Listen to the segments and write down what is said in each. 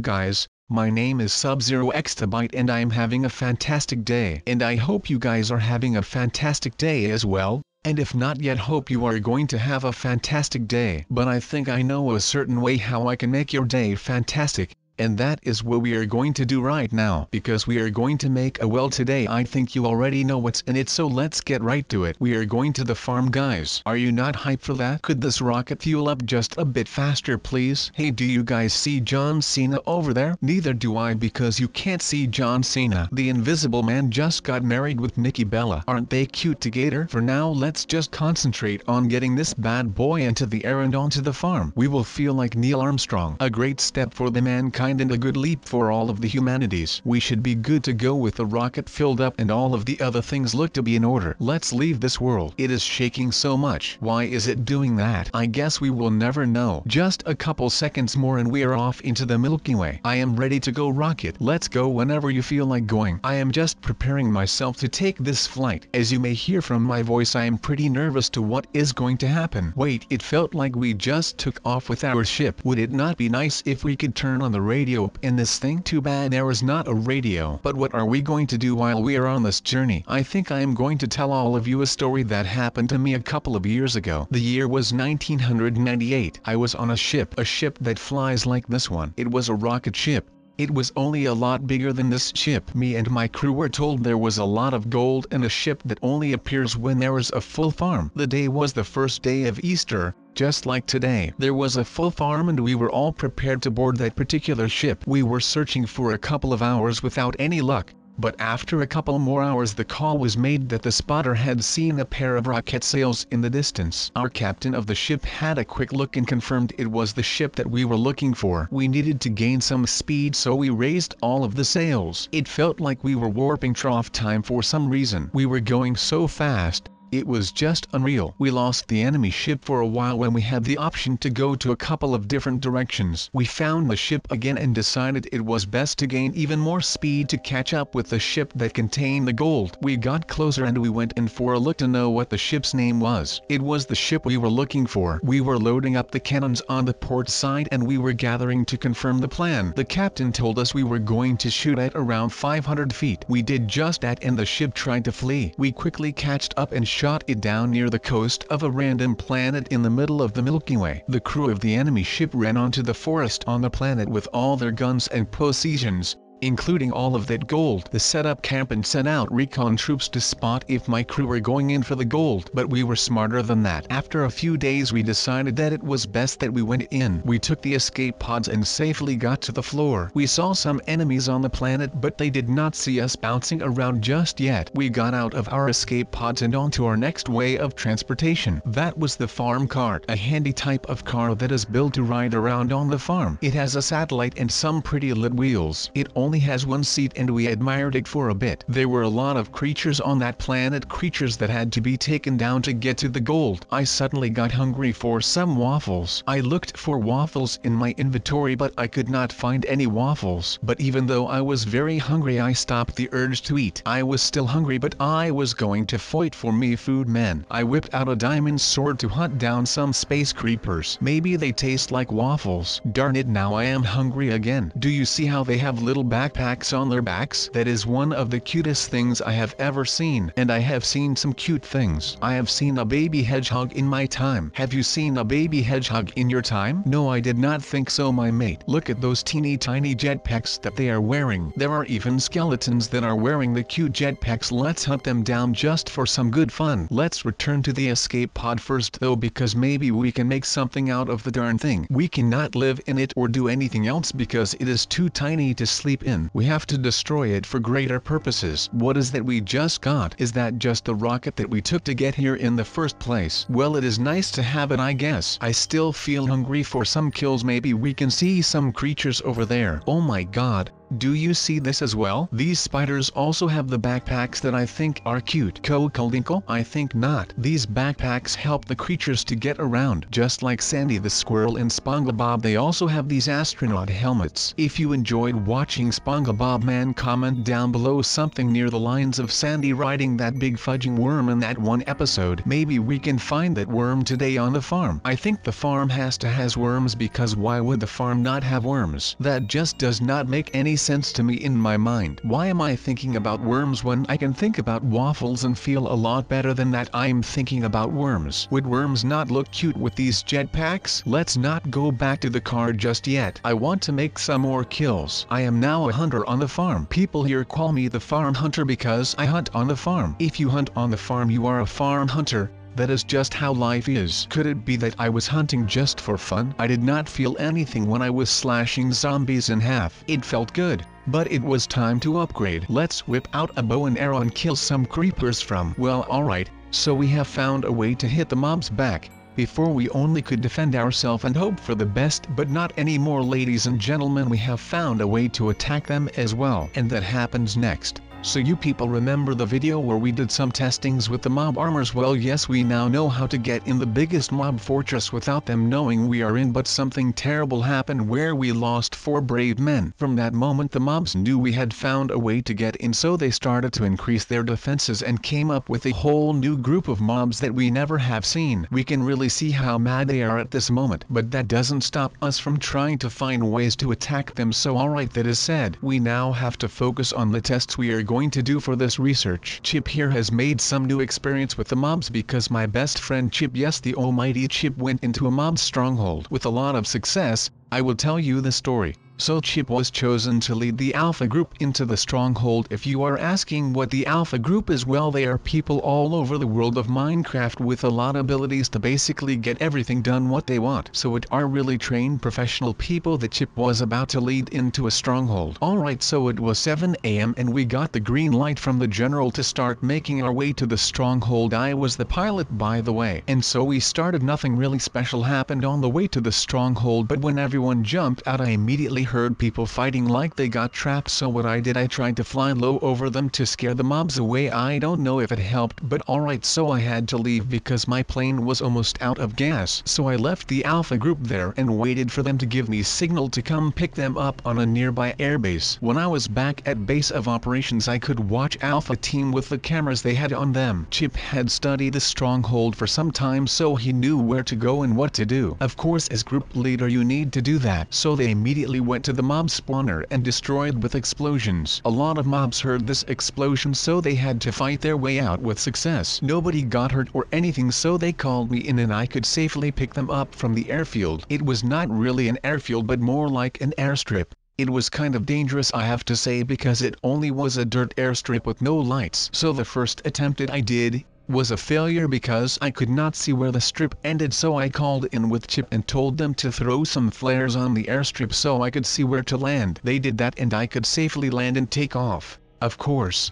Hello guys, my name is Sub-Zero Exabyte and I am having a fantastic day. And I hope you guys are having a fantastic day as well, and if not yet hope you are going to have a fantastic day. But I think I know a certain way how I can make your day fantastic. And that is what we are going to do right now. Because we are going to make a well today. I think you already know what's in it, so let's get right to it. We are going to the farm, guys. Are you not hyped for that? Could this rocket fuel up just a bit faster, please? Hey, do you guys see John Cena over there? Neither do I, because you can't see John Cena. The Invisible Man just got married with Nikki Bella. Aren't they cute together? For now, let's just concentrate on getting this bad boy into the air and onto the farm. We will feel like Neil Armstrong. A great step for the mankind and a good leap for all of the humanities. We should be good to go with the rocket filled up and all of the other things look to be in order. Let's leave this world. It is shaking so much. Why is it doing that? I guess we will never know. Just a couple seconds more and we are off into the Milky Way. I am ready to go, rocket. Let's go whenever you feel like going. I am just preparing myself to take this flight. As you may hear from my voice, I am pretty nervous to what is going to happen. Wait, it felt like we just took off with our ship. Would it not be nice if we could turn on the radio in this thing? Too bad there is not a radio. But what are we going to do while we are on this journey? I think I am going to tell all of you a story that happened to me a couple of years ago. The year was 1998. I was on a ship that flies like this one. It was a rocket ship. It was only a lot bigger than this ship. Me and my crew were told there was a lot of gold in a ship that only appears when there is a full farm. The day was the first day of Easter. Just like today, there was a full farm and we were all prepared to board that particular ship. We were searching for a couple of hours without any luck. But after a couple more hours the call was made that the spotter had seen a pair of rocket sails in the distance. Our captain of the ship had a quick look and confirmed it was the ship that we were looking for. We needed to gain some speed, so we raised all of the sails. It felt like we were warping trough time for some reason. We were going so fast. It was just unreal. We lost the enemy ship for a while when we had the option to go to a couple of different directions. We found the ship again and decided it was best to gain even more speed to catch up with the ship that contained the gold. We got closer and we went in for a look to know what the ship's name was. It was the ship we were looking for. We were loading up the cannons on the port side and we were gathering to confirm the plan. The captain told us we were going to shoot at around 500 feet. We did just that and the ship tried to flee. We quickly catched up and shot it down near the coast of a random planet in the middle of the Milky Way. The crew of the enemy ship ran onto the forest on the planet with all their guns and possessions, including all of that gold. They set up camp and sent out recon troops to spot if my crew were going in for the gold. But we were smarter than that. After a few days we decided that it was best that we went in. We took the escape pods and safely got to the floor. We saw some enemies on the planet but they did not see us bouncing around just yet. We got out of our escape pods and onto our next way of transportation. That was the farm cart, a handy type of car that is built to ride around on the farm. It has a satellite and some pretty lit wheels. It only has one seat and we admired it for a bit. There were a lot of creatures on that planet, creatures that had to be taken down to get to the gold. I suddenly got hungry for some waffles. I looked for waffles in my inventory but I could not find any waffles. But even though I was very hungry I stopped the urge to eat. I was still hungry but I was going to fight for me food, man. I whipped out a diamond sword to hunt down some space creepers. Maybe they taste like waffles. Darn it, now I am hungry again. Do you see how they have little backpacks on their backs? That is one of the cutest things I have ever seen. And I have seen some cute things. I have seen a baby hedgehog in my time. Have you seen a baby hedgehog in your time? No, I did not think so, my mate. Look at those teeny tiny jetpacks that they are wearing. There are even skeletons that are wearing the cute jetpacks. Let's hunt them down just for some good fun. Let's return to the escape pod first though, because maybe we can make something out of the darn thing. We cannot live in it or do anything else because it is too tiny to sleep in. We have to destroy it for greater purposes. What is that we just got? Is that just the rocket that we took to get here in the first place? Well, it is nice to have it, I guess. I still feel hungry for some kills. Maybe we can see some creatures over there. Oh my god. Do you see this as well? These spiders also have the backpacks that I think are cute. Kokolinkle? I think not. These backpacks help the creatures to get around. Just like Sandy the squirrel in SpongeBob, they also have these astronaut helmets. If you enjoyed watching SpongeBob man, comment down below something near the lines of Sandy riding that big fudging worm in that one episode. Maybe we can find that worm today on the farm. I think the farm has worms, because why would the farm not have worms? That just does not make any sense to me in my mind. Why am I thinking about worms when I can think about waffles and feel a lot better than that I'm thinking about worms? Would worms not look cute with these jetpacks? Let's not go back to the car just yet. I want to make some more kills. I am now a hunter on the farm. People here call me the farm hunter because I hunt on the farm. If you hunt on the farm, you are a farm hunter. That is just how life is. Could it be that I was hunting just for fun? I did not feel anything when I was slashing zombies in half. It felt good, but it was time to upgrade. Let's whip out a bow and arrow and kill some creepers from. Well, alright, so we have found a way to hit the mobs back. Before we only could defend ourselves and hope for the best, but not anymore, ladies and gentlemen. We have found a way to attack them as well. And that happens next. So you people remember the video where we did some testings with the mob armors? Well, yes, we now know how to get in the biggest mob fortress without them knowing we are in, but something terrible happened where we lost 4 brave men. From that moment the mobs knew we had found a way to get in, so they started to increase their defenses and came up with a whole new group of mobs that we never have seen. We can really see how mad they are at this moment, but that doesn't stop us from trying to find ways to attack them. So alright, that is said, we now have to focus on the tests we are going to do for this research. Chip here has made some new experience with the mobs because my best friend Chip, yes, the almighty Chip, went into a mob stronghold with a lot of success. I will tell you the story. So Chip was chosen to lead the Alpha Group into the stronghold. If you are asking what the Alpha Group is, well, they are people all over the world of Minecraft with a lot of abilities to basically get everything done what they want. So it are really trained professional people that Chip was about to lead into a stronghold. Alright, so it was 7 AM and we got the green light from the general to start making our way to the stronghold. I was the pilot, by the way. And so we started. Nothing really special happened on the way to the stronghold, but when everyone jumped out, I immediately heard people fighting like they got trapped. So what I did, I tried to fly low over them to scare the mobs away. I don't know if it helped, but alright, so I had to leave because my plane was almost out of gas. So I left the Alpha Group there and waited for them to give me signal to come pick them up on a nearby airbase. When I was back at base of operations, I could watch Alpha Team with the cameras they had on them. Chip had studied the stronghold for some time, so he knew where to go and what to do. Of course, as group leader you need to do that. So they immediately went to the mob spawner and destroyed with explosions. A lot of mobs heard this explosion, so they had to fight their way out with success. Nobody got hurt or anything, so they called me in and I could safely pick them up from the airfield. It was not really an airfield but more like an airstrip. It was kind of dangerous, I have to say, because it only was a dirt airstrip with no lights. So the first attempt that I did was a failure because I could not see where the strip ended, so I called in with Chip and told them to throw some flares on the airstrip so I could see where to land. They did that and I could safely land and take off, of course.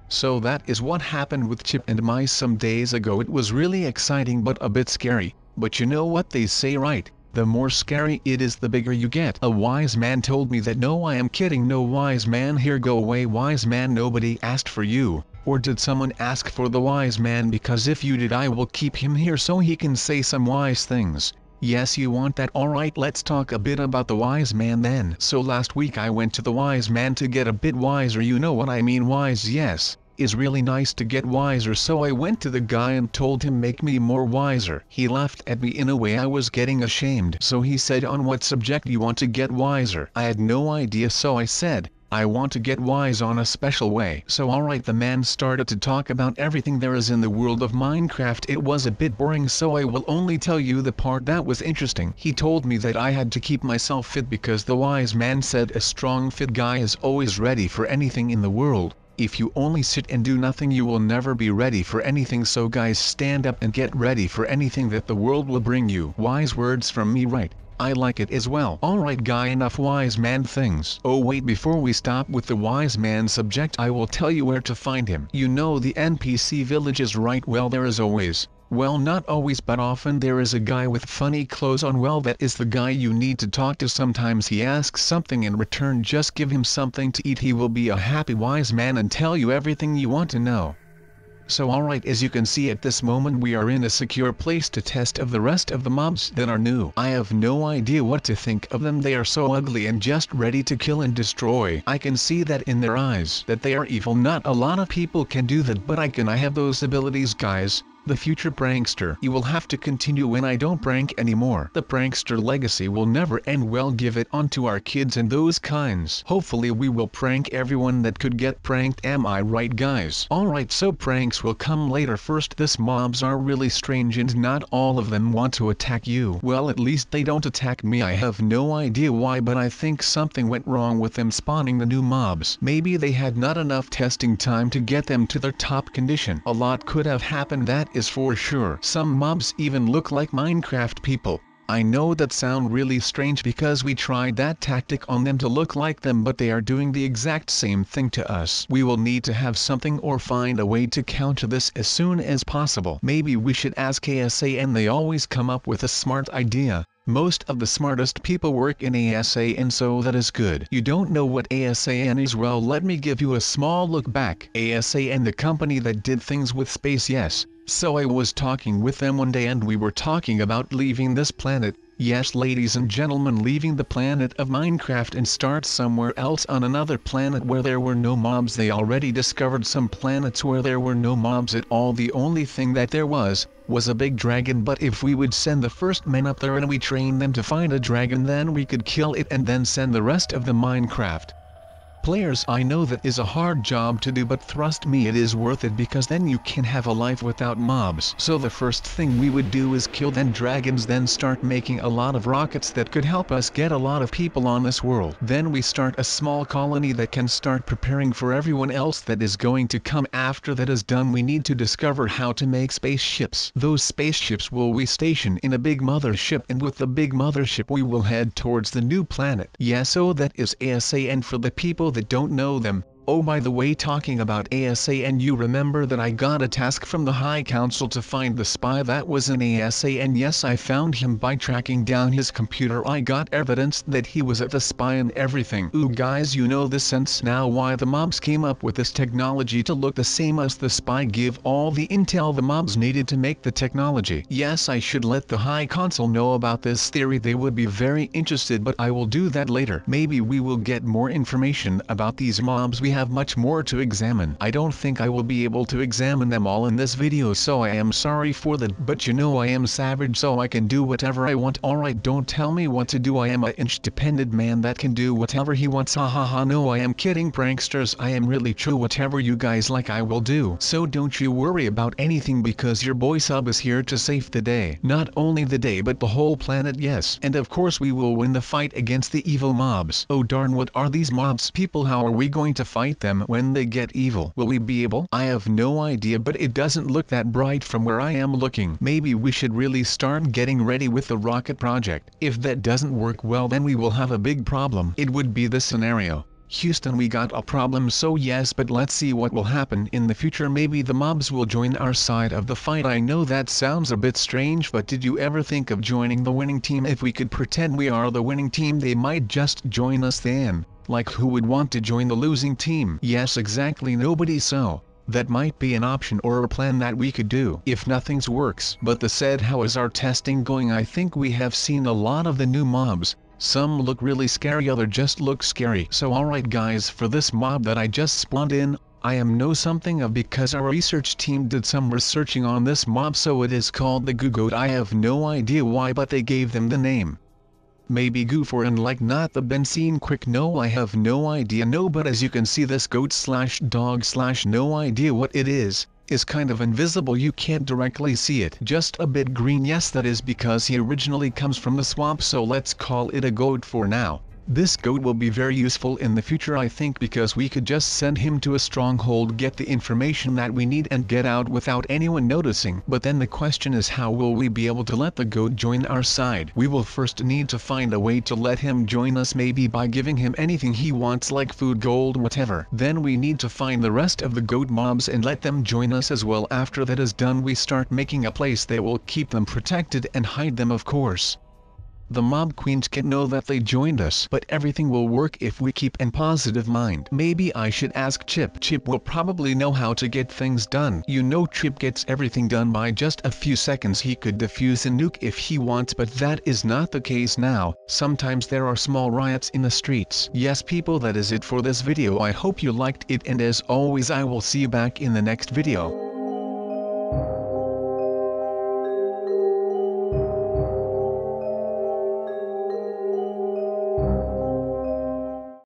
So that is what happened with Chip and my some days ago. It was really exciting but a bit scary, but you know what they say, right? The more scary it is, the bigger you get. A wise man told me that. No, I am kidding. No, wise man here, go away. Wise man, nobody asked for you. Or did someone ask for the wise man? Because if you did, I will keep him here so he can say some wise things. Yes, you want that? Alright, let's talk a bit about the wise man then. So last week I went to the wise man to get a bit wiser. You know what I mean, wise. Yes, is really nice to get wiser. So I went to the guy and told him make me more wiser. He laughed at me in a way I was getting ashamed. So he said, on what subject you want to get wiser? I had no idea, so I said, I want to get wise on a special way. So alright, the man started to talk about everything there is in the world of Minecraft. It was a bit boring, so I will only tell you the part that was interesting. He told me that I had to keep myself fit because the wise man said a strong fit guy is always ready for anything in the world. If you only sit and do nothing, you will never be ready for anything. So guys, stand up and get ready for anything that the world will bring you. Wise words from me, right? I like it as well. Alright guy, enough wise man things. Oh wait, before we stop with the wise man subject, I will tell you where to find him. You know the NPC villages, right? Well, there is always Well, not always, but often there is a guy with funny clothes on. Well, that is the guy you need to talk to. Sometimes he asks something in return. Just give him something to eat. He will be a happy wise man and tell you everything you want to know. So alright, as you can see at this moment we are in a secure place to test of the rest of the mobs that are new. I have no idea what to think of them. They are so ugly and just ready to kill and destroy. I can see that in their eyes that they are evil. Not a lot of people can do that, but I have those abilities, guys. The future prankster. You will have to continue when I don't prank anymore. The prankster legacy will never end. Well, give it on to our kids and those kinds. Hopefully we will prank everyone that could get pranked. Am I right, guys? Alright, so pranks will come later. First, these mobs are really strange and not all of them want to attack you. Well, at least they don't attack me. I have no idea why, but I think something went wrong with them spawning the new mobs. Maybe they had not enough testing time to get them to their top condition. A lot could have happened, that is for sure. Some mobs even look like Minecraft people. I know that sound really strange because we tried that tactic on them to look like them, but they are doing the exact same thing to us. We will need to have something or find a way to counter this as soon as possible. Maybe we should ask ASA, and they always come up with a smart idea. Most of the smartest people work in ASA, and so that is good. You don't know what ASAN is? Well, let me give you a small look back. ASAN, the company that did things with space, yes. So I was talking with them one day and we were talking about leaving this planet. Yes, ladies and gentlemen, leaving the planet of Minecraft and start somewhere else on another planet where there were no mobs. They already discovered some planets where there were no mobs at all. The only thing that there was a big dragon, but if we would send the first men up there and we train them to find a dragon, then we could kill it and then send the rest of the Minecraft players. I know that is a hard job to do, but trust me, it is worth it, because then you can have a life without mobs. So the first thing we would do is kill them dragons, then start making a lot of rockets that could help us get a lot of people on this world. Then we start a small colony that can start preparing for everyone else that is going to come. After that is done, we need to discover how to make spaceships. Those spaceships will we station in a big mothership, and with the big mothership we will head towards the new planet. Yes, so that is ASA, and for the people that don't know them, oh, by the way, talking about ASA, and you remember that I got a task from the High Council to find the spy that was in ASA, and yes, I found him by tracking down his computer. I got evidence that he was at the spy and everything. Ooh, guys, you know the sense now why the mobs came up with this technology to look the same as the spy. Give all the intel the mobs needed to make the technology. Yes, I should let the High Council know about this theory. They would be very interested, but I will do that later. Maybe we will get more information about these mobs. We have much more to examine. I don't think I will be able to examine them all in this video, so I am sorry for that, but you know I am savage, so I can do whatever I want. Alright, don't tell me what to do. I am an independent man that can do whatever he wants. Ha ha ha, no, I am kidding, pranksters. I am really true. Whatever you guys like I will do. So don't you worry about anything, because your boy Sub is here to save the day. Not only the day but the whole planet, yes. And of course we will win the fight against the evil mobs. Oh darn, what are these mobs? People, how are we going to fight them when they get evil? Will we be able? I have no idea, but it doesn't look that bright from where I am looking. Maybe we should really start getting ready with the rocket project. If that doesn't work well, then we will have a big problem. It would be this scenario: Houston, we got a problem. So yes, but let's see what will happen in the future. Maybe the mobs will join our side of the fight. I know that sounds a bit strange, but did you ever think of joining the winning team? If we could pretend we are the winning team, they might just join us then. Like, who would want to join the losing team? Yes, exactly, nobody. So that might be an option or a plan that we could do if nothing's works. But the said, how is our testing going? I think we have seen a lot of the new mobs. Some look really scary, other just look scary. So alright guys, for this mob that I just spawned in, I am know something of, because our research team did some researching on this mob. So it is called the Goo Goat. I have no idea why, but they gave them the name. Maybe Goo for and like not the benzene quick. No, I have no idea. No, but as you can see, this goat slash dog slash no idea what it is kind of invisible. You can't directly see it, just a bit green. Yes, that is because he originally comes from the swamp, so let's call it a goat for now. This goat will be very useful in the future, I think, because we could just send him to a stronghold, get the information that we need and get out without anyone noticing. But then the question is, how will we be able to let the goat join our side? We will first need to find a way to let him join us, maybe by giving him anything he wants like food, gold, whatever. Then we need to find the rest of the goat mobs and let them join us as well. After that is done, we start making a place that will keep them protected and hide them, of course. The mob queens can know that they joined us, but everything will work if we keep a positive mind. Maybe I should ask Chip. Chip will probably know how to get things done. You know, Chip gets everything done by just a few seconds. He could defuse a nuke if he wants, but that is not the case now. Sometimes there are small riots in the streets. Yes people, that is it for this video. I hope you liked it, and as always I will see you back in the next video.